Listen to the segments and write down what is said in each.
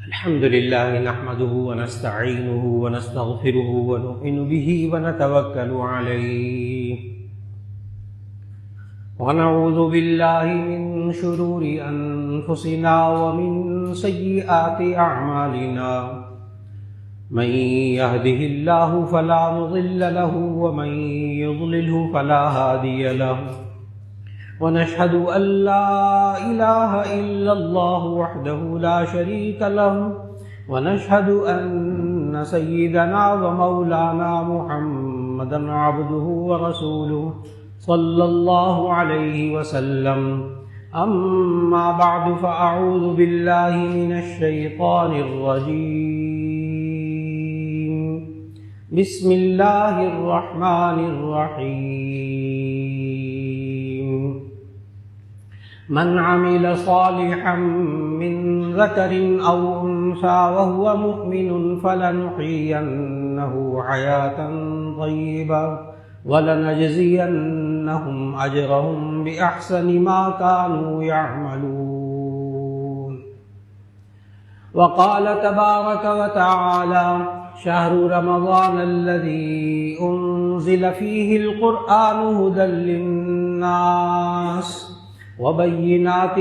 الحمد لله نحمده ونستعينه ونستغفره ونؤمن به ونتوكل عليه ونعوذ بالله من شرور أنفسنا ومن سيئات أعمالنا من يهده الله فلا مضل له ومن يضلله فلا هادي له ونشهد أن لا إله إلا الله وحده لا شريك له ونشهد أن سيدنا ومولانا محمدا عبده ورسوله صلى الله عليه وسلم أما بعد فأعوذ بالله من الشيطان الرجيم بسم الله الرحمن الرحيم من عمل صالحا من ذكر أو أنثى وهو مؤمن فلنحيينه حياة طيبة ولنجزينهم أجرهم بأحسن ما كانوا يعملون. وقال تبارك وتعالى شهر رمضان الذي أنزل فيه القرآن هدى للناس وبينات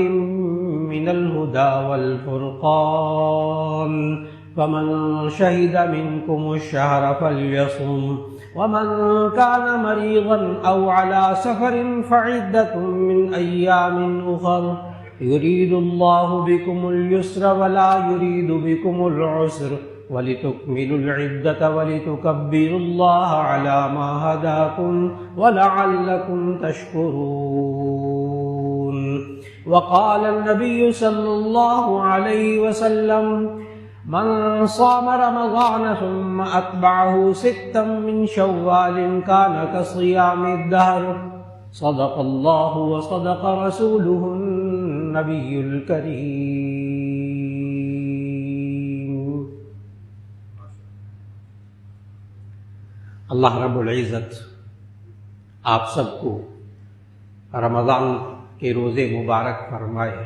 من الهدى والفرقان فمن شهد منكم الشهر فليصم ومن كان مريضا أو على سفر فعدة من أيام أخر يريد الله بكم اليسر ولا يريد بكم العسر ولتكملوا العدة ولتكبروا الله على ما هداكم ولعلكم تشكرون. وقال النبي صلى الله عليه وسلم من صام رمضان ثم أتبعه ستا من شوال كان كصيام الدهر. صدق الله وصدق رسوله النبي الكريم. اللہ رب العزت آپ سب کو رمضان کے روزے مبارک فرمائے،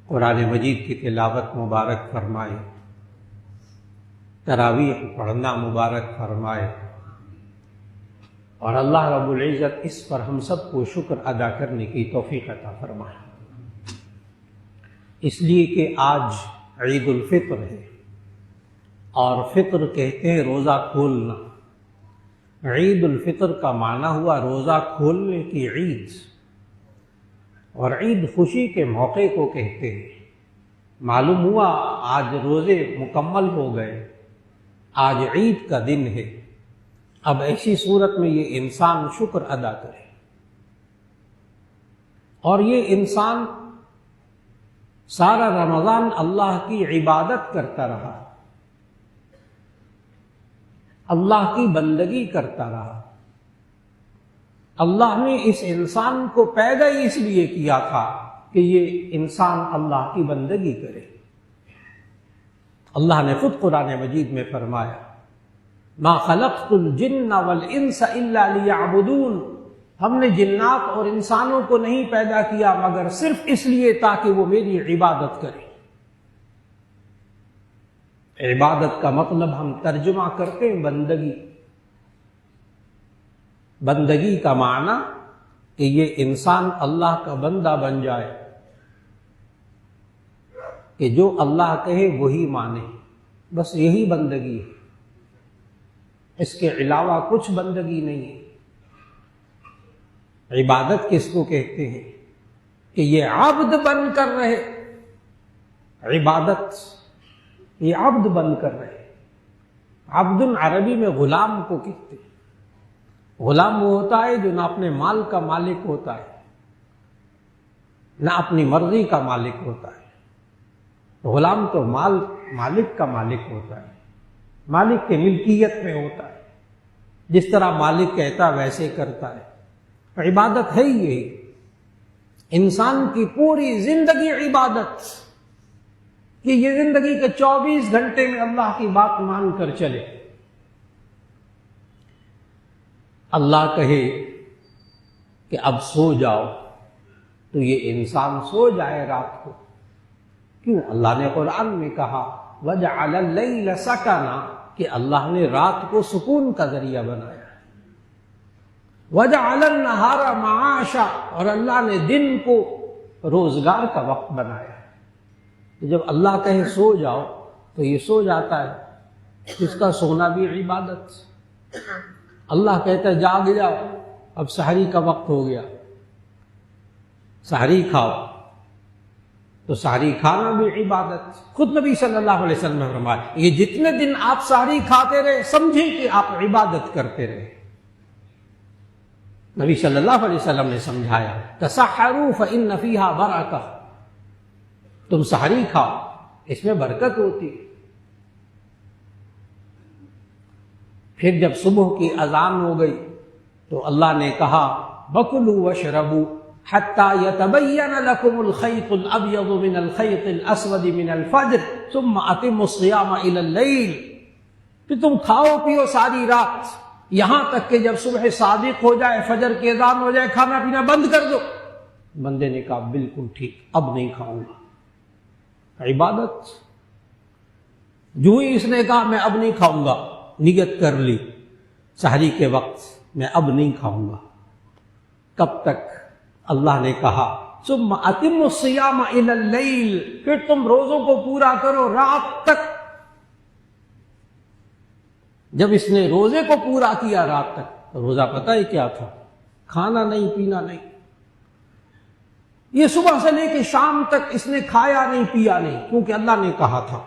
قرآن مجید کی تلاوت مبارک فرمائے، تراویح پڑھنا مبارک فرمائے، اور اللہ رب العزت اس پر ہم سب کو شکر ادا کرنے کی توفیق عطا فرمائے. اس لیے کہ آج عید الفطر ہے، اور فطر کہتے ہیں روزہ کھولنا. عید الفطر کا معنی ہوا روزہ کھولنے کی عید، اور عید خوشی کے موقع کو کہتے ہیں. معلوم ہوا آج روزے مکمل ہو گئے، آج عید کا دن ہے. اب ایسی صورت میں یہ انسان شکر ادا کرے، اور یہ انسان سارا رمضان اللہ کی عبادت کرتا رہا، اللہ کی بندگی کرتا رہا. اللہ نے اس انسان کو پیدا ہی اس لیے کیا تھا کہ یہ انسان اللہ کی بندگی کرے. اللہ نے خود قرآن مجید میں فرمایا ما خلقت الجن والانس الا لیعبدون. ہم نے جنات اور انسانوں کو نہیں پیدا کیا مگر صرف اس لیے تاکہ وہ میری عبادت کریں. عبادت کا مطلب ہم ترجمہ کرتے ہیں بندگی. بندگی کا معنی کہ یہ انسان اللہ کا بندہ بن جائے، کہ جو اللہ کہے وہی مانے، بس یہی بندگی ہے، اس کے علاوہ کچھ بندگی نہیں ہے. عبادت کس کو کہتے ہیں؟ کہ یہ عبد بن کر رہے. عبادت یہ عبد بن کر رہے. عبد عربی میں غلام کو کہتے ہیں. غلام وہ ہوتا ہے جو نہ اپنے مال کا مالک ہوتا ہے، نہ اپنی مرضی کا مالک ہوتا ہے. غلام تو مالک کا مالک ہوتا ہے، مالک کے ملکیت میں ہوتا ہے، جس طرح مالک کہتا ویسے کرتا ہے. عبادت ہے ہی یہی، انسان کی پوری زندگی عبادت، کہ یہ زندگی کے 24 گھنٹے میں اللہ کی بات مان کر چلے. اللہ کہے کہ اب سو جاؤ تو یہ انسان سو جائے رات کو، کیوں؟ اللہ نے قرآن میں کہا وَجَعَلَ اللَّيْلَ سَكَنًا کہ اللہ نے رات کو سکون کا ذریعہ بنایا، وَجَعَلَ النَّهَارَ مَعَاشًا اور اللہ نے دن کو روزگار کا وقت بنایا۔ جب اللہ کہے سو جاؤ تو یہ سو جاتا ہے، اس کا سونا بھی عبادت۔ اللہ کہتا ہے جاگ جاؤ، اب سحری کا وقت ہو گیا، سحری کھاؤ، تو سحری کھانا بھی عبادت۔ خود نبی صلی اللہ علیہ وسلم نے فرمایا یہ جتنے دن آپ سحری کھاتے رہے سمجھیں کہ آپ عبادت کرتے رہے۔ نبی صلی اللہ علیہ وسلم نے سمجھایا تسحروا فإن فیہا برکہ، تم سحری کھاؤ اس میں برکت ہوتی ہے۔ پھر جب صبح کی اذان ہو گئی تو اللہ نے کہا بکلوا واشربوا حتی یتبین لکم الخیط الابیض من الخیط الاسود من الفجر ثم اتموا الصیام الی اللیل، کہ تم کھاؤ پیو ساری رات یہاں تک کہ جب صبح صادق ہو جائے، فجر کی اذان ہو جائے، کھانا پینا بند کر دو۔ بندے نے کہا بالکل ٹھیک، اب نہیں کھاؤں گا۔ عبادت۔ جو ہی اس نے کہا میں اب نہیں کھاؤں گا، نیت کر لی سحری کے وقت میں اب نہیں کھاؤں گا۔ کب تک؟ اللہ نے کہا ثم اتموا الصیام الی اللیل، پھر تم روزوں کو پورا کرو رات تک۔ جب اس نے روزے کو پورا کیا رات تک، روزہ پتہ ہے کیا تھا؟ کھانا نہیں پینا نہیں۔ یہ صبح سے لے کے شام تک اس نے کھایا نہیں پیا نہیں، کیونکہ اللہ نے کہا تھا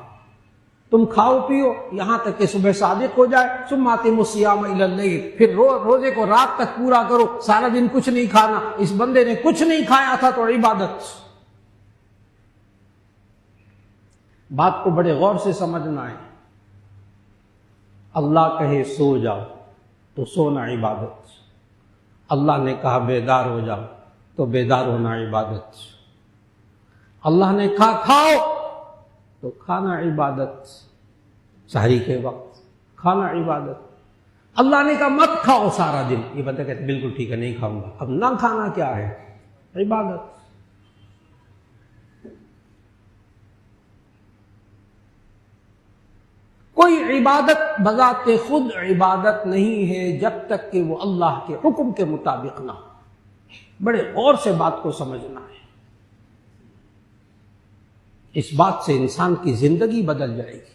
تم کھاؤ پیو یہاں تک کہ صبح صادق ہو جائے، ثم اتموا الصیام الی اللیل، پھر روزے کو رات تک پورا کرو، سارا دن کچھ نہیں کھانا۔ اس بندے نے کچھ نہیں کھایا تھا تو عبادت۔ بات کو بڑے غور سے سمجھنا ہے۔ اللہ کہے سو جاؤ تو سونا عبادت، اللہ نے کہا بیدار ہو جاؤ تو بیدار ہونا عبادت، اللہ نے کہا کھاؤ تو کھانا عبادت، سحری کے وقت کھانا عبادت۔ اللہ نے کہا مت کھاؤ سارا دن، یہ بندہ کہتے بالکل ٹھیک ہے نہیں کھاؤں گا۔ اب نہ کھانا کیا ہے؟ عبادت۔ کوئی عبادت بذات خود عبادت نہیں ہے جب تک کہ وہ اللہ کے حکم کے مطابق نہ ہو۔ بڑے غور سے بات کو سمجھنا ہے۔ اس بات سے انسان کی زندگی بدل جائے گی،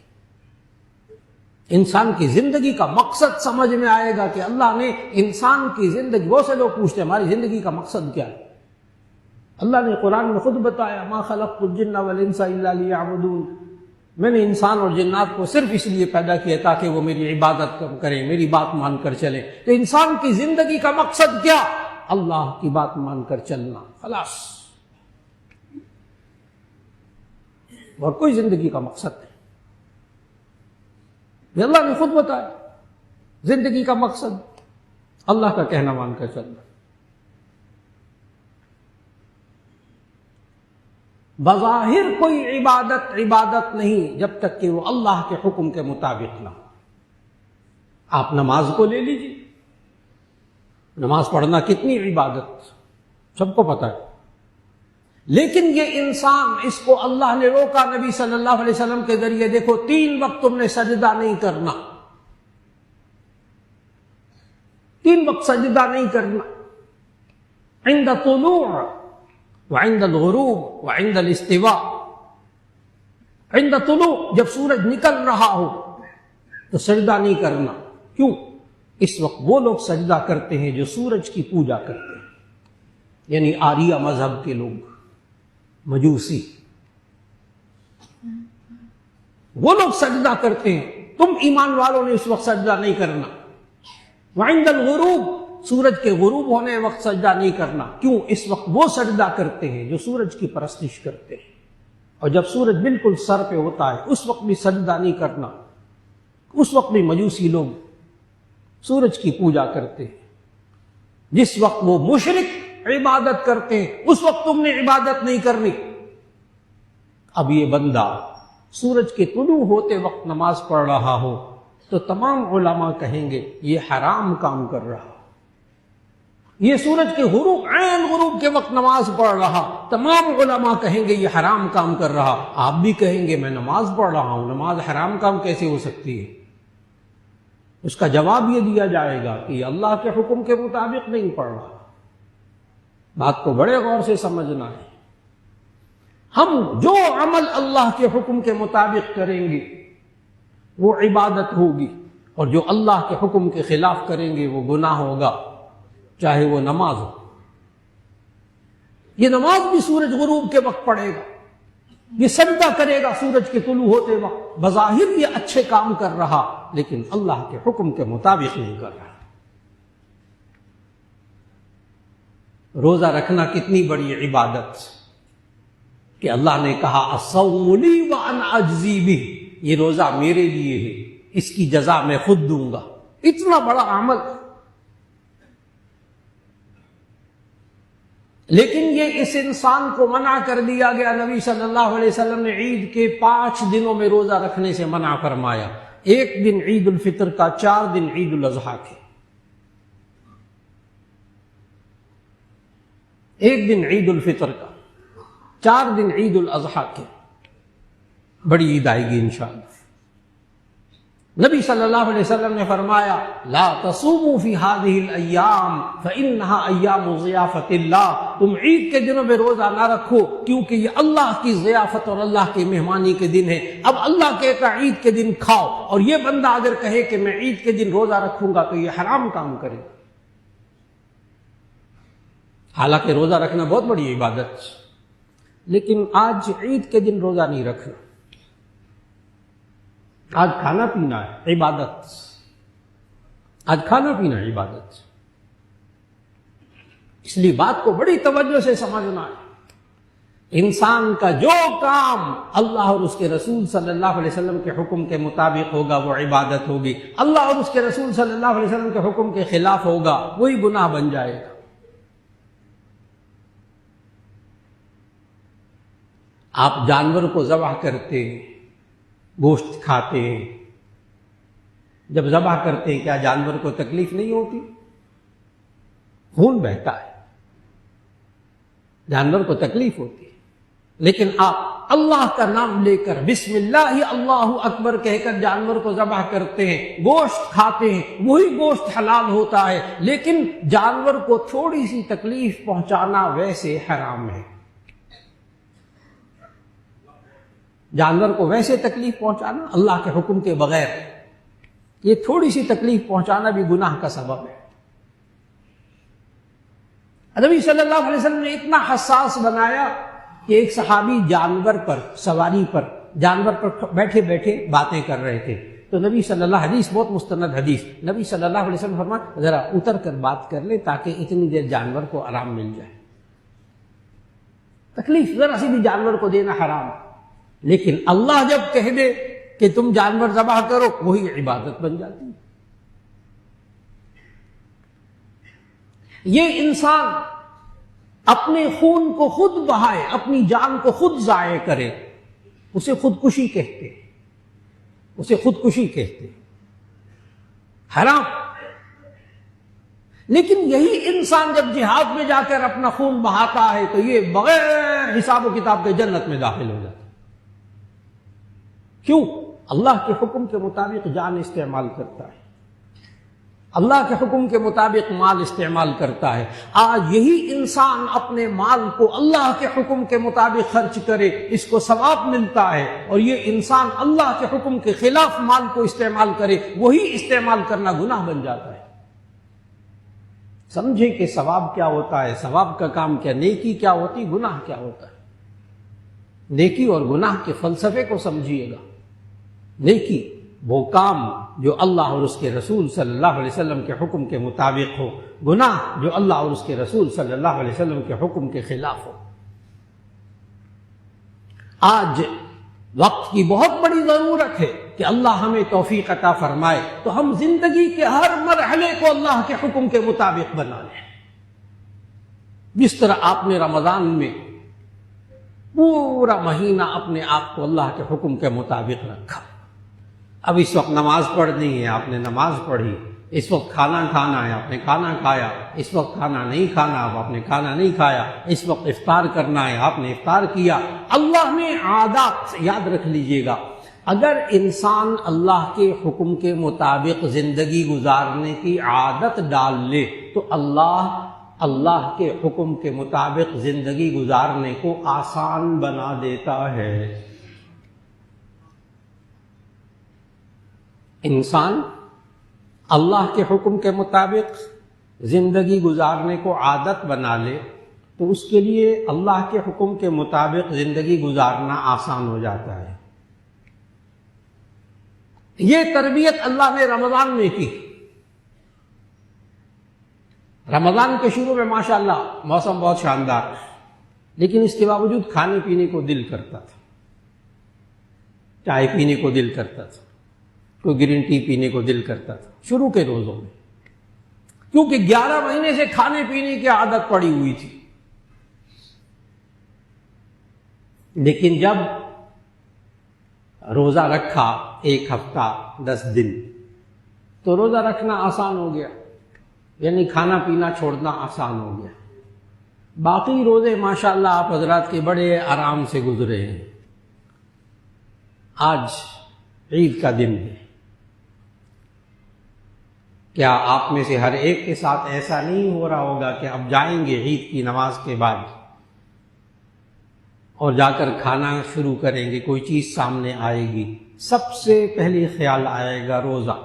انسان کی زندگی کا مقصد سمجھ میں آئے گا کہ اللہ نے انسان کی زندگی، بہت سے لوگ پوچھتے ہیں ہماری زندگی کا مقصد کیا ہے؟ اللہ نے قرآن میں خود بتایا ما خلقت الجن والانس الا لیعبدون، میں نے انسان اور جنات کو صرف اس لیے پیدا کیا تاکہ وہ میری عبادت کریں، میری بات مان کر چلیں۔ تو انسان کی زندگی کا مقصد کیا؟ اللہ کی بات مان کر چلنا، خلاص، اور کوئی زندگی کا مقصد نہیں۔ یہ اللہ نے خود بتایا زندگی کا مقصد اللہ کا کہنا مان کر چلنا۔ بظاہر کوئی عبادت نہیں جب تک کہ وہ اللہ کے حکم کے مطابق نہ ہو۔ آپ نماز کو لے لیجیے، نماز پڑھنا کتنی عبادت سب کو پتہ ہے، لیکن یہ انسان، اس کو اللہ نے روکا نبی صلی اللہ علیہ وسلم کے ذریعے، دیکھو 3 وقت تم نے سجدہ نہیں کرنا، 3 وقت سجدہ نہیں کرنا، عند طلوع وعند الغروب وعند الاستواء۔ عند طلوع جب سورج نکل رہا ہو تو سجدہ نہیں کرنا، کیوں؟ اس وقت وہ لوگ سجدہ کرتے ہیں جو سورج کی پوجا کرتے ہیں، یعنی آریہ مذہب کے لوگ، مجوسی، وہ لوگ سجدہ کرتے ہیں، تم ایمان والوں نے اس وقت سجدہ نہیں کرنا۔ وعند الغروب سورج کے غروب ہونے وقت سجدہ نہیں کرنا، کیوں؟ اس وقت وہ سجدہ کرتے ہیں جو سورج کی پرستش کرتے ہیں، اور جب سورج بالکل سر پہ ہوتا ہے اس وقت بھی سجدہ نہیں کرنا، اس وقت بھی مجوسی لوگ سورج کی پوجا کرتے ہیں۔ جس وقت وہ مشرک عبادت کرتے ہیں اس وقت تم نے عبادت نہیں کرنی۔ اب یہ بندہ سورج کے طلوع ہوتے وقت نماز پڑھ رہا ہو تو تمام علماء کہیں گے یہ حرام کام کر رہا، یہ سورج کے غروب، عین غروب کے وقت نماز پڑھ رہا، تمام علماء کہیں گے یہ حرام کام کر رہا، آپ بھی کہیں گے میں نماز پڑھ رہا ہوں، نماز حرام کام کیسے ہو سکتی ہے؟ اس کا جواب یہ دیا جائے گا کہ یہ اللہ کے حکم کے مطابق نہیں پڑھ رہا۔ بات کو بڑے غور سے سمجھنا ہے۔ ہم جو عمل اللہ کے حکم کے مطابق کریں گے وہ عبادت ہوگی، اور جو اللہ کے حکم کے خلاف کریں گے وہ گناہ ہوگا، چاہے وہ نماز ہو۔ یہ نماز بھی سورج غروب کے وقت پڑھے گا، یہ سجدہ کرے گا سورج کے طلوع ہوتے وقت، بظاہر یہ اچھے کام کر رہا لیکن اللہ کے حکم کے مطابق نہیں کر رہا۔ روزہ رکھنا کتنی بڑی عبادت کہ اللہ نے کہا الصوم لی وانا اجزی بہ، یہ روزہ میرے لیے ہے، اس کی جزا میں خود دوں گا۔ اتنا بڑا عمل، لیکن یہ اس انسان کو منع کر دیا گیا۔ نبی صلی اللہ علیہ وسلم نے عید کے 5 دنوں میں روزہ رکھنے سے منع فرمایا، 1 دن عید الفطر کا، 4 دن عید الاضحیٰ کے، 1 دن عید الفطر کا، 4 دن عید الاضحیٰ کے۔ بڑی عید آئے گی انشاءاللہ۔ نبی صلی اللہ علیہ وسلم نے فرمایا لا تصوموا فی هذه الایام فانها ایام ضیافت اللہ، تم عید کے دنوں میں روزہ نہ رکھو کیونکہ یہ اللہ کی ضیافت اور اللہ کی مہمانی کے دن ہے۔ اب اللہ کہتا عید کے دن کھاؤ، اور یہ بندہ اگر کہے کہ میں عید کے دن روزہ رکھوں گا تو یہ حرام کام کرے، حالانکہ روزہ رکھنا بہت بڑی عبادت، لیکن آج عید کے دن روزہ نہیں رکھنا، آج کھانا پینا ہے عبادت، آج کھانا پینا ہے عبادت۔ اس لیے بات کو بڑی توجہ سے سمجھنا ہے۔ انسان کا جو کام اللہ اور اس کے رسول صلی اللہ علیہ وسلم کے حکم کے مطابق ہوگا وہ عبادت ہوگی، اللہ اور اس کے رسول صلی اللہ علیہ وسلم کے حکم کے خلاف ہوگا وہی گناہ بن جائے گا۔ آپ جانور کو ذبح کرتے ہیں، گوشت کھاتے ہیں، جب ذبح کرتے ہیں کیا جانور کو تکلیف نہیں ہوتی؟ خون بہتا ہے، جانور کو تکلیف ہوتی ہے، لیکن آپ اللہ کا نام لے کر بسم اللہ اللہ اکبر کہہ کر جانور کو ذبح کرتے ہیں، گوشت کھاتے ہیں، وہی گوشت حلال ہوتا ہے، لیکن جانور کو تھوڑی سی تکلیف پہنچانا ویسے حرام ہے۔ جانور کو ویسے تکلیف پہنچانا اللہ کے حکم کے بغیر، یہ تھوڑی سی تکلیف پہنچانا بھی گناہ کا سبب ہے۔ نبی صلی اللہ علیہ وسلم نے اتنا حساس بنایا کہ ایک صحابی جانور پر سواری پر، جانور پر بیٹھے بیٹھے باتیں کر رہے تھے، تو نبی صلی اللہ، حدیث بہت مستند حدیث، نبی صلی اللہ علیہ وسلم فرمایا ذرا اتر کر بات کر لے تاکہ اتنی دیر جانور کو آرام مل جائے۔ تکلیف ذرا سی بھی جانور کو دینا حرام، لیکن اللہ جب کہہ دے کہ تم جانور ذبح کرو وہی عبادت بن جاتی ہے۔ یہ انسان اپنے خون کو خود بہائے، اپنی جان کو خود ضائع کرے، اسے خودکشی کہتے، اسے خودکشی کہتے، حرام۔ لیکن یہی انسان جب جہاد میں جا کر اپنا خون بہاتا ہے تو یہ بغیر حساب و کتاب کے جنت میں داخل ہو جاتا ہے۔ کیوں؟ اللہ کے حکم کے مطابق جان استعمال کرتا ہے، اللہ کے حکم کے مطابق مال استعمال کرتا ہے۔ آج یہی انسان اپنے مال کو اللہ کے حکم کے مطابق خرچ کرے، اس کو ثواب ملتا ہے، اور یہ انسان اللہ کے حکم کے خلاف مال کو استعمال کرے، وہی استعمال کرنا گناہ بن جاتا ہے۔ سمجھیں کہ ثواب کیا ہوتا ہے، ثواب کا کام کیا، نیکی کیا ہوتی، گناہ کیا ہوتا ہے۔ نیکی اور گناہ کے فلسفے کو سمجھیے گا۔ نیکی وہ کام جو اللہ اور اس کے رسول صلی اللہ علیہ وسلم کے حکم کے مطابق ہو، گناہ جو اللہ اور اس کے رسول صلی اللہ علیہ وسلم کے حکم کے خلاف ہو۔ آج وقت کی بہت بڑی ضرورت ہے کہ اللہ ہمیں توفیق عطا فرمائے تو ہم زندگی کے ہر مرحلے کو اللہ کے حکم کے مطابق بنا لیں۔ جس طرح آپ نے رمضان میں پورا مہینہ اپنے آپ کو اللہ کے حکم کے مطابق رکھا، اب اس وقت نماز پڑھنی ہے، آپ نے نماز پڑھی، اس وقت کھانا کھانا ہے آپ نے کھانا کھایا، اس وقت کھانا نہیں کھانا آپ نے کھانا نہیں کھایا، اس وقت افطار کرنا ہے آپ نے افطار کیا۔ اللہ نے عادات، یاد رکھ لیجئے گا، اگر انسان اللہ کے حکم کے مطابق زندگی گزارنے کی عادت ڈال لے تو اللہ کے حکم کے مطابق زندگی گزارنے کو آسان بنا دیتا ہے۔ انسان اللہ کے حکم کے مطابق زندگی گزارنے کو عادت بنا لے تو اس کے لیے اللہ کے حکم کے مطابق زندگی گزارنا آسان ہو جاتا ہے۔ یہ تربیت اللہ نے رمضان میں کی۔ رمضان کے شروع میں ماشاءاللہ موسم بہت شاندار، لیکن اس کے باوجود کھانے پینے کو دل کرتا تھا، چائے پینے کو دل کرتا تھا، کوئی گرین ٹی پینے کو دل کرتا تھا شروع کے روزوں میں، کیونکہ 11 مہینے سے کھانے پینے کی عادت پڑی ہوئی تھی۔ لیکن جب روزہ رکھا 1 ہفتہ 10 دن تو روزہ رکھنا آسان ہو گیا، یعنی کھانا پینا چھوڑنا آسان ہو گیا۔ باقی روزے ماشاءاللہ آپ حضرات کے بڑے آرام سے گزرے ہیں۔ آج عید کا دن ہے، کیا آپ میں سے ہر ایک کے ساتھ ایسا نہیں ہو رہا ہوگا کہ اب جائیں گے عید کی نماز کے بعد اور جا کر کھانا شروع کریں گے، کوئی چیز سامنے آئے گی، سب سے پہلے خیال آئے گا روزہ۔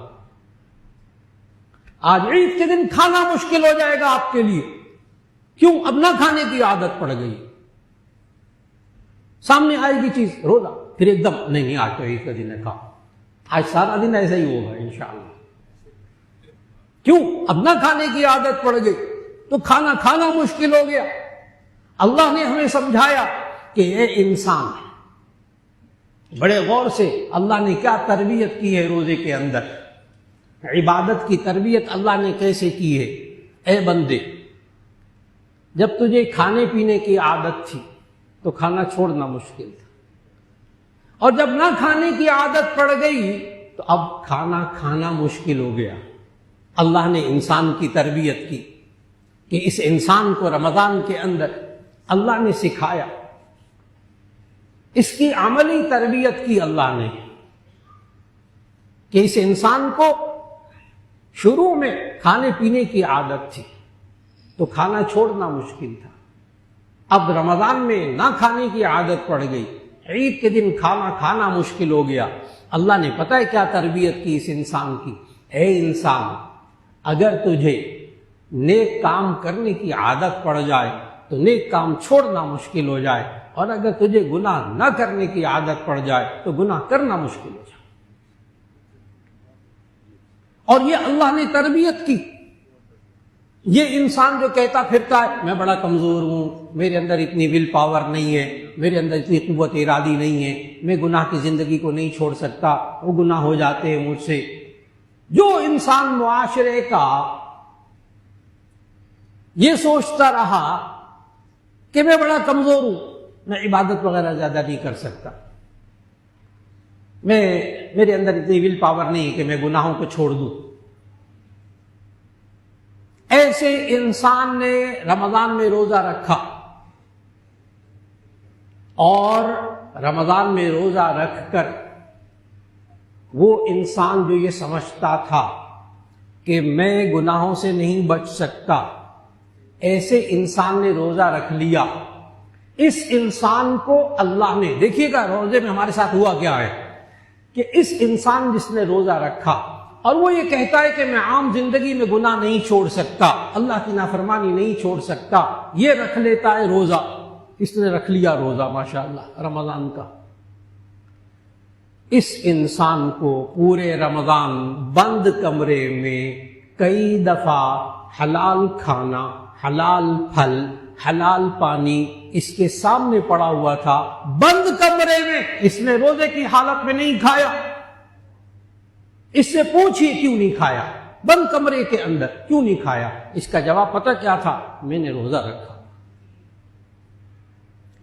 آج عید کے دن کھانا مشکل ہو جائے گا آپ کے لیے، کیوں؟ اب نہ کھانے کی عادت پڑ گئی، سامنے آئے گی چیز روزہ، پھر ایک دم نہیں آج تو عید کا دن ہے، کھاؤ۔ آج سارا دن ایسا ہی ہوگا انشاءاللہ، کیوں؟ اب نہ کھانے کی عادت پڑ گئی تو کھانا مشکل ہو گیا۔ اللہ نے ہمیں سمجھایا کہ اے انسان، بڑے غور سے اللہ نے کیا تربیت کی ہے روزے کے اندر، عبادت کی تربیت اللہ نے کیسے کی ہے۔ اے بندے، جب تجھے کھانے پینے کی عادت تھی تو کھانا چھوڑنا مشکل تھا، اور جب نہ کھانے کی عادت پڑ گئی تو اب کھانا مشکل ہو گیا۔ اللہ نے انسان کی تربیت کی کہ اس انسان کو رمضان کے اندر اللہ نے سکھایا، اس کی عملی تربیت کی اللہ نے، کہ اس انسان کو شروع میں کھانے پینے کی عادت تھی تو کھانا چھوڑنا مشکل تھا، اب رمضان میں نہ کھانے کی عادت پڑ گئی، عید کے دن کھانا مشکل ہو گیا۔ اللہ نے پتہ ہے کیا تربیت کی اس انسان کی، اے انسان، اگر تجھے نیک کام کرنے کی عادت پڑ جائے تو نیک کام چھوڑنا مشکل ہو جائے، اور اگر تجھے گناہ نہ کرنے کی عادت پڑ جائے تو گناہ کرنا مشکل ہو جائے۔ اور یہ اللہ نے تربیت کی۔ یہ انسان جو کہتا پھرتا ہے میں بڑا کمزور ہوں، میرے اندر اتنی ول پاور نہیں ہے، میرے اندر اتنی قوت ارادی نہیں ہے، میں گناہ کی زندگی کو نہیں چھوڑ سکتا، وہ گناہ ہو جاتے ہیں مجھ سے۔ جو انسان معاشرے کا یہ سوچتا رہا کہ میں بڑا کمزور ہوں، میں عبادت وغیرہ زیادہ نہیں کر سکتا، میرے اندر اتنی ول پاور نہیں ہے کہ میں گناہوں کو چھوڑ دوں، ایسے انسان نے رمضان میں روزہ رکھا، اور رمضان میں روزہ رکھ کر وہ انسان جو یہ سمجھتا تھا کہ میں گناہوں سے نہیں بچ سکتا، ایسے انسان نے روزہ رکھ لیا۔ اس انسان کو اللہ نے، دیکھیے گا روزے میں ہمارے ساتھ ہوا کیا ہے، کہ اس انسان جس نے روزہ رکھا اور وہ یہ کہتا ہے کہ میں عام زندگی میں گناہ نہیں چھوڑ سکتا، اللہ کی نافرمانی نہیں چھوڑ سکتا، یہ رکھ لیتا ہے روزہ۔ اس نے رکھ لیا روزہ ماشاءاللہ رمضان کا۔ اس انسان کو پورے رمضان بند کمرے میں کئی دفعہ حلال کھانا، حلال پھل، حلال پانی اس کے سامنے پڑا ہوا تھا، بند کمرے میں اس نے روزے کی حالت میں نہیں کھایا۔ اس سے پوچھئے کیوں نہیں کھایا، بند کمرے کے اندر کیوں نہیں کھایا؟ اس کا جواب پتہ کیا تھا؟ میں نے روزہ رکھا۔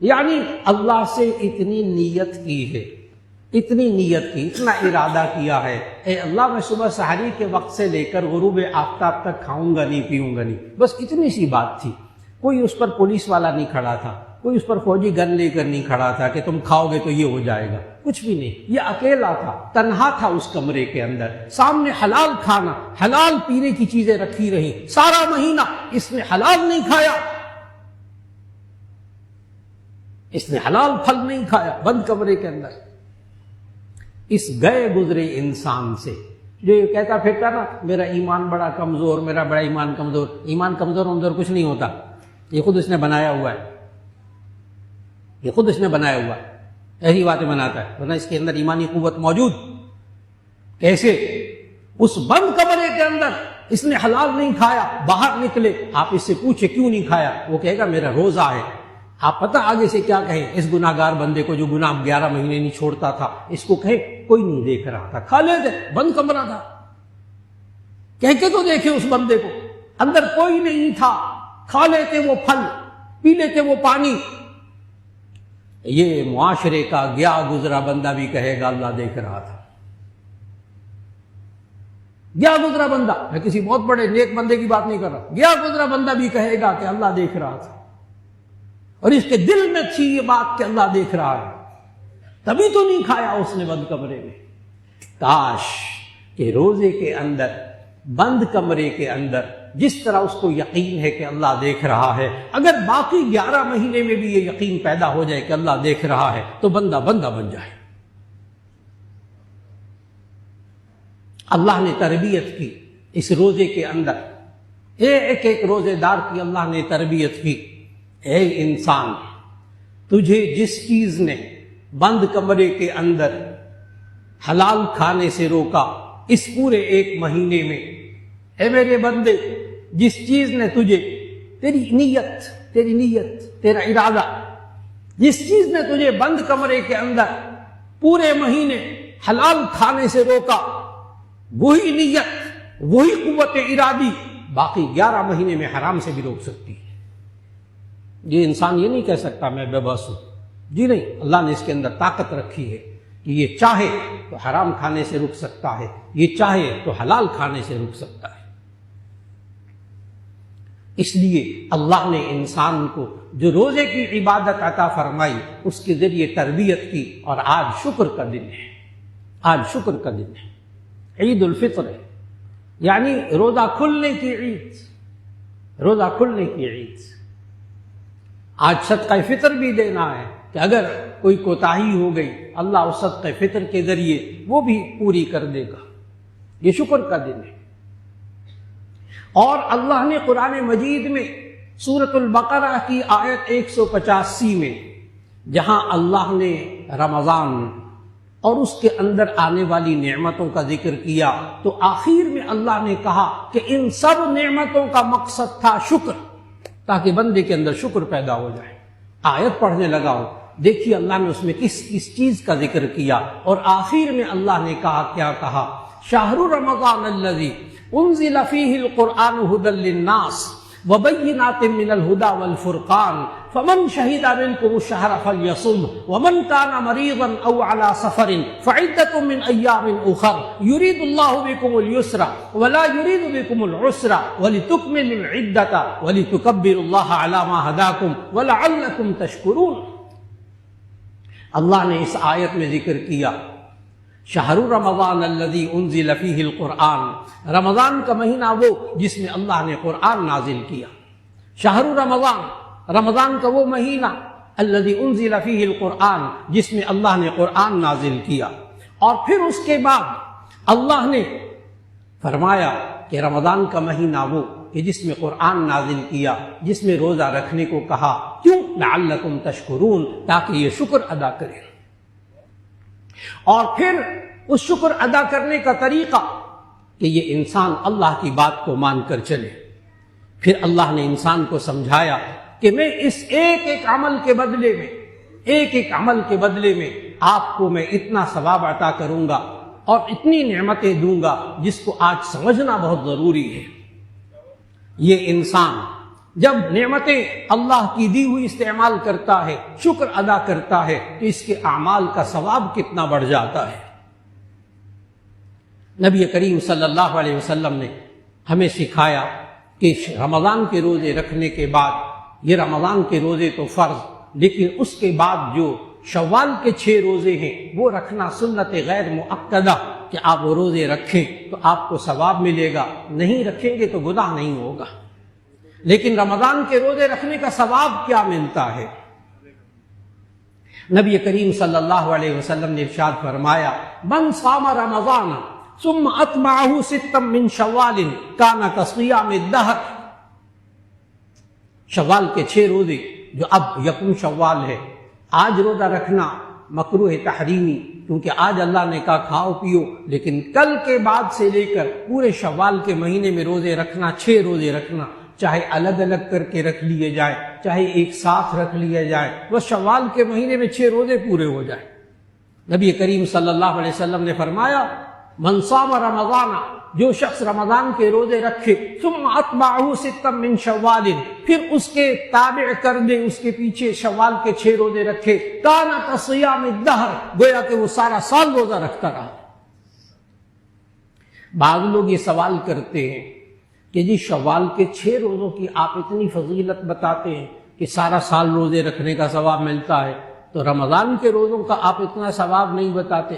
یعنی اللہ سے اتنی نیت کی ہے اتنی نیت کی، اتنا ارادہ کیا ہے، اے اللہ میں صبح سحری کے وقت سے لے کر غروب آفتاب تک کھاؤں گا نہیں، پیوں گا نہیں، بس اتنی سی بات تھی. کوئی اس پر پولیس والا نہیں کھڑا تھا، کوئی اس پر فوجی گن لے کر نہیں کھڑا تھا کہ تم کھاؤ گے تو یہ ہو جائے گا، کچھ بھی نہیں. یہ اکیلا تھا، تنہا تھا اس کمرے کے اندر، سامنے حلال کھانا، حلال پینے کی چیزیں رکھی رہی. سارا مہینہ اس نے حلال نہیں کھایا، اس نے حلال پھل نہیں کھایا، بند کمرے کے اندر. اس گئے گزرے انسان سے جو یہ کہتا پھرتا نا میرا ایمان بڑا کمزور، میرا بڑا ایمان کمزور، ایمان کمزور کچھ نہیں ہوتا، یہ خود اس نے بنایا ہوا ہے، یہ خود اس نے بنایا ہوا ہے، ایسی باتیں بناتا ہے، ورنہ اس کے اندر ایمانی قوت موجود. کیسے؟ اس بند کمرے کے اندر اس نے حلال نہیں کھایا، باہر نکلے آپ اس سے پوچھے کیوں نہیں کھایا، وہ کہے گا میرا روزہ ہے. آپ پتہ آگے سے کیا کہیں اس گناہگار بندے کو جو گناہ 11 مہینے نہیں چھوڑتا تھا، اس کو کہے کوئی نہیں دیکھ رہا تھا، کھا لیتے، بند کمرہ تھا. کہہ کے تو دیکھے اس بندے کو، اندر کوئی نہیں تھا، کھا لیتے وہ پھل، پی لیتے وہ پانی. یہ معاشرے کا گیا گزرا بندہ بھی کہے گا اللہ دیکھ رہا تھا. گیا گزرا بندہ، میں کسی بہت بڑے نیک بندے کی بات نہیں کر رہا، گیا گزرا بندہ بھی کہے گا کہ اللہ دیکھ رہا تھا، اور اس کے دل میں تھی یہ بات کہ اللہ دیکھ رہا ہے، تبھی تو نہیں کھایا اس نے بند کمرے میں. کاش کہ روزے کے اندر، بند کمرے کے اندر جس طرح اس کو یقین ہے کہ اللہ دیکھ رہا ہے، اگر باقی 11 مہینے میں بھی یہ یقین پیدا ہو جائے کہ اللہ دیکھ رہا ہے تو بندہ بن جائے. اللہ نے تربیت کی اس روزے کے اندر، ایک ایک روزے دار کی اللہ نے تربیت کی. اے انسان، تجھے جس چیز نے بند کمرے کے اندر حلال کھانے سے روکا اس پورے 1 مہینے میں، اے میرے بندے، جس چیز نے تجھے، تیری نیت، تیرا ارادہ، جس چیز نے تجھے بند کمرے کے اندر پورے مہینے حلال کھانے سے روکا، وہی نیت، وہی قوت ارادی باقی 11 مہینے میں حرام سے بھی روک سکتی ہے. یہ انسان یہ نہیں کہہ سکتا میں بے بس ہوں، جی نہیں، اللہ نے اس کے اندر طاقت رکھی ہے کہ یہ چاہے تو حرام کھانے سے رک سکتا ہے، یہ چاہے تو حلال کھانے سے رک سکتا ہے. اس لیے اللہ نے انسان کو جو روزے کی عبادت عطا فرمائی اس کے ذریعے تربیت کی، اور آج شکر کا دن ہے، آج شکر کا دن ہے، عید الفطر ہے، یعنی روزہ کھلنے کی عید، روزہ کھلنے کی عید. آج صدقہ فطر بھی دینا ہے کہ اگر کوئی کوتاہی ہو گئی اللہ اس صدقہ فطر کے ذریعے وہ بھی پوری کر دے گا. یہ شکر کا دن ہے. اور اللہ نے قرآن مجید میں سورۃ البقرہ کی آیت 185 میں جہاں اللہ نے رمضان اور اس کے اندر آنے والی نعمتوں کا ذکر کیا تو آخر میں اللہ نے کہا کہ ان سب نعمتوں کا مقصد تھا شکر، تاکہ بندے کے اندر شکر پیدا ہو جائے. آیت پڑھنے لگا ہوں، دیکھیے اللہ نے اس میں کس چیز کا ذکر کیا، اور آخر میں اللہ نے کہا، کیا کہا؟ شہر رمضان الذی انزل فیہ القرآن ھدی للناس وبینات من الہدی والفرقان فمن شہد منکم الشہر فلیصم ومن کان مریضا او علی سفر فعدۃ من ایام اخر یرید اللہ بکم اليسر ولا یرید بکم العسر ولتکملوا العدۃ ولتکبروا اللہ علی ما ھداکم ولعلکم تشکرون. اللہ نے اس آیت میں ذکر کیا شہر رمضان الذی انزل فیہ القرآن، رمضان کا مہینہ وہ جس میں اللہ نے قرآن نازل کیا. شہر رمضان، رمضان کا وہ مہینہ الذی انزل فیہ القرآن جس میں اللہ نے قرآن نازل کیا. اور پھر اس کے بعد اللہ نے فرمایا کہ رمضان کا مہینہ وہ کہ جس میں قرآن نازل کیا، جس میں روزہ رکھنے کو کہا. کیوں؟ لعلکم تشکرون، تاکہ یہ شکر ادا کریں. اور پھر اس شکر ادا کرنے کا طریقہ کہ یہ انسان اللہ کی بات کو مان کر چلے. پھر اللہ نے انسان کو سمجھایا کہ میں اس ایک ایک عمل کے بدلے میں، ایک ایک عمل کے بدلے میں آپ کو میں اتنا ثواب عطا کروں گا اور اتنی نعمتیں دوں گا جس کو آج سمجھنا بہت ضروری ہے. یہ انسان جب نعمتیں اللہ کی دی ہوئی استعمال کرتا ہے، شکر ادا کرتا ہے، تو اس کے اعمال کا ثواب کتنا بڑھ جاتا ہے۔ نبی کریم صلی اللہ علیہ وسلم نے ہمیں سکھایا کہ رمضان کے روزے رکھنے کے بعد، یہ رمضان کے روزے تو فرض، لیکن اس کے بعد جو شوال کے 6 روزے ہیں وہ رکھنا سنت غیر مؤکدہ، کہ آپ وہ روزے رکھیں تو آپ کو ثواب ملے گا، نہیں رکھیں گے تو گناہ نہیں ہوگا۔ لیکن رمضان کے روزے رکھنے کا ثواب کیا ملتا ہے؟ نبی کریم صلی اللہ علیہ وسلم نے ارشاد فرمایا، من صام رمضان ثم اتبعہ 6 من شوال کان کصیام الدہر۔ شوال کے 6 روزے جو اب یکم شوال ہے، آج روزہ رکھنا مکروہ تحریمی، کیونکہ آج اللہ نے کہا کھاؤ پیو، لیکن کل کے بعد سے لے کر پورے شوال کے مہینے میں روزے رکھنا، 6 روزے رکھنا، چاہے الگ الگ کر کے رکھ لیے جائیں، چاہے ایک ساتھ رکھ لیے جائیں، بس شوال کے مہینے میں 6 روزے پورے ہو جائیں۔ نبی کریم صلی اللہ علیہ وسلم نے فرمایا، من صام رمضان، جو شخص رمضان کے روزے رکھے، ثم اتبعہ 6 من شوال، پھر اس کے تابع کر دے، اس کے پیچھے شوال کے 6 روزے رکھے، کان کصیام الدہر، گویا کہ وہ سارا سال روزہ رکھتا رہا۔ بعض لوگ یہ سوال کرتے ہیں کہ جی شوال کے 6 روزوں کی آپ اتنی فضیلت بتاتے ہیں کہ سارا سال روزے رکھنے کا ثواب ملتا ہے، تو رمضان کے روزوں کا آپ اتنا ثواب نہیں بتاتے،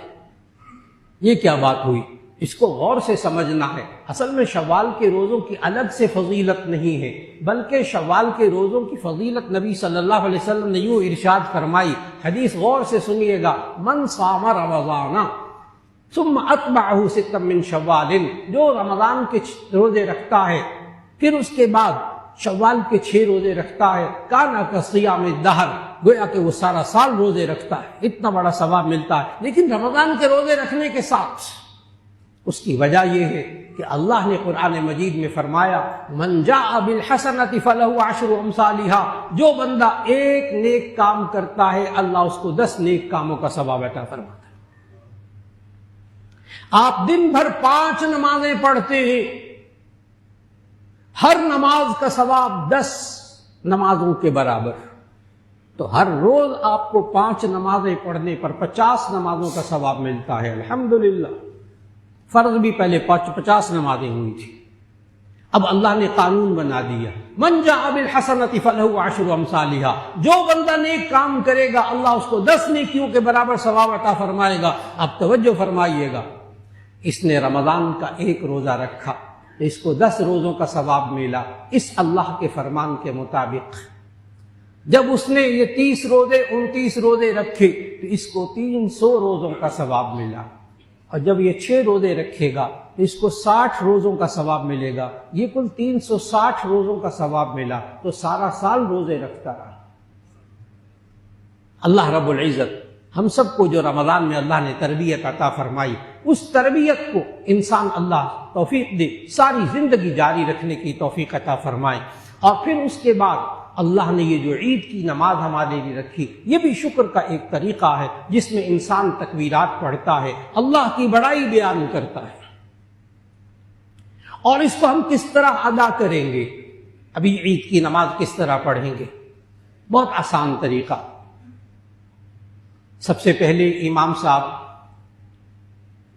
یہ کیا بات ہوئی؟ اس کو غور سے سمجھنا ہے۔ اصل میں شوال کے روزوں کی الگ سے فضیلت نہیں ہے، بلکہ شوال کے روزوں کی فضیلت نبی صلی اللہ علیہ وسلم نے یوں ارشاد فرمائی، حدیث غور سے سنیے گا، من صام رمضان ثم اتبعہ 6 من شوال، جو رمضان کے روزے رکھتا ہے پھر اس کے بعد شوال کے 6 روزے رکھتا ہے، کانا کصیام الدہر، گویا کہ وہ سارا سال روزے رکھتا ہے، اتنا بڑا ثواب ملتا ہے۔ لیکن رمضان کے روزے رکھنے کے ساتھ اس کی وجہ یہ ہے کہ اللہ نے قرآن مجید میں فرمایا، من جاء بالحسنۃ فلہ 10 امثالھا، جو بندہ ایک نیک کام کرتا ہے اللہ اس کو 10 نیک کاموں کا ثواب عطا فرماتا ہے۔ آپ دن بھر 5 نمازیں پڑھتے ہیں، ہر نماز کا ثواب 10 نمازوں کے برابر، تو ہر روز آپ کو 5 نمازیں پڑھنے پر 50 نمازوں کا ثواب ملتا ہے۔ الحمدللہ، فرض بھی پہلے 50 نمازیں ہوئی تھی، اب اللہ نے قانون بنا دیا، من جاء بالحسنۃ فلہ 10 امثالھا، جو بندہ نیک کام کرے گا اللہ اس کو 10 نیکیوں کے برابر ثواب عطا فرمائے گا۔ اب توجہ فرمائیے گا، اس نے رمضان کا 1 روزہ رکھا، اس کو 10 روزوں کا ثواب ملا، اس اللہ کے فرمان کے مطابق۔ جب اس نے یہ 30 روزے 29 روزے رکھے تو اس کو 300 روزوں کا ثواب ملا، اور جب یہ 6 روزے رکھے گا تو اس کو 60 روزوں کا ثواب ملے گا، یہ کل 360 روزوں کا ثواب ملا، تو سارا سال روزے رکھتا رہا۔ اللہ رب العزت ہم سب کو جو رمضان میں اللہ نے تربیت عطا فرمائی، اس تربیت کو انسان اللہ توفیق دے، ساری زندگی جاری رکھنے کی توفیق عطا فرمائے۔ اور پھر اس کے بعد اللہ نے یہ جو عید کی نماز ہمارے لیے رکھی، یہ بھی شکر کا ایک طریقہ ہے جس میں انسان تکبیرات پڑھتا ہے، اللہ کی بڑائی بیان کرتا ہے۔ اور اس کو ہم کس طرح ادا کریں گے؟ ابھی عید کی نماز کس طرح پڑھیں گے؟ بہت آسان طریقہ۔ سب سے پہلے امام صاحب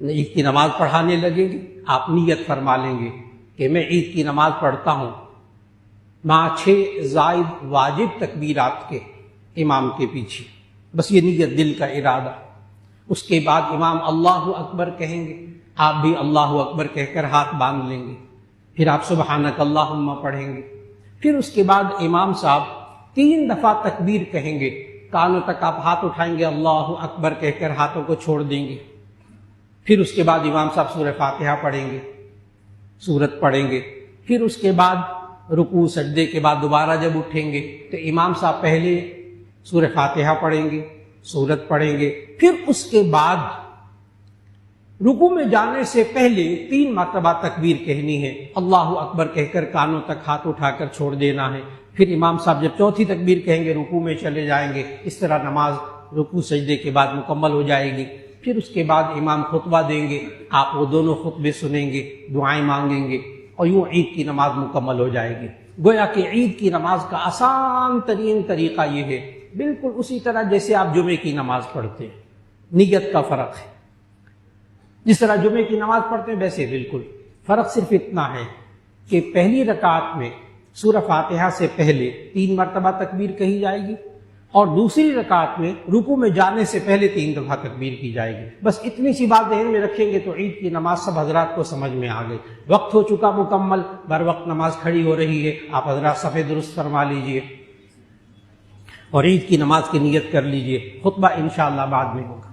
عید کی نماز پڑھانے لگیں گے، آپ نیت فرما لیں گے کہ میں عید کی نماز پڑھتا ہوں مع 6 زائد واجب تکبیرات کے امام کے پیچھے، بس یہ نیت، دل کا ارادہ۔ اس کے بعد امام اللہ اکبر کہیں گے، آپ بھی اللہ اکبر کہہ کر ہاتھ باندھ لیں گے، پھر آپ سبحانک اللہم پڑھیں گے، پھر اس کے بعد امام صاحب 3 دفعہ تکبیر کہیں گے، کانوں تک آپ ہاتھ اٹھائیں گے، اللہ اکبر کہہ کر ہاتھوں کو چھوڑ دیں گے، پھر اس کے بعد امام صاحب سورہ فاتحہ پڑھیں گے، سورت پڑھیں گے، پھر اس کے بعد رکوع سجدے کے بعد دوبارہ جب اٹھیں گے تو امام صاحب پہلے سورہ فاتحہ پڑھیں گے، سورت پڑھیں گے، پھر اس کے بعد رکوع میں جانے سے پہلے 3 مرتبہ تکبیر کہنی ہے، اللہ اکبر کہہ کر کانوں تک ہاتھ اٹھا کر چھوڑ دینا ہے، پھر امام صاحب جب 4تھی تکبیر کہیں گے رکوع میں چلے جائیں گے، اس طرح نماز رکوع سجدے کے بعد مکمل ہو جائے گی۔ پھر اس کے بعد امام خطبہ دیں گے، آپ وہ دونوں خطبے سنیں گے، دعائیں مانگیں گے، اور یوں عید کی نماز مکمل ہو جائے گی۔ گویا کہ عید کی نماز کا آسان ترین طریقہ یہ ہے، بالکل اسی طرح جیسے آپ جمعے کی نماز پڑھتے ہیں، نیت کا فرق ہے۔ جس طرح جمعے کی نماز پڑھتے ہیں ویسے بالکل فرق صرف اتنا ہے کہ پہلی رکعت میں سورہ فاتحہ سے پہلے 3 مرتبہ تکبیر کہی جائے گی، اور دوسری رکعت میں رکوع میں جانے سے پہلے 3 دفعہ تکبیر کی جائے گی۔ بس اتنی سی بات ذہن میں رکھیں گے تو عید کی نماز سب حضرات کو سمجھ میں آ گئی۔ وقت ہو چکا مکمل، بر وقت نماز کھڑی ہو رہی ہے، آپ حضرات صفحے درست فرما لیجئے اور عید کی نماز کی نیت کر لیجئے۔ خطبہ انشاءاللہ بعد میں ہوگا۔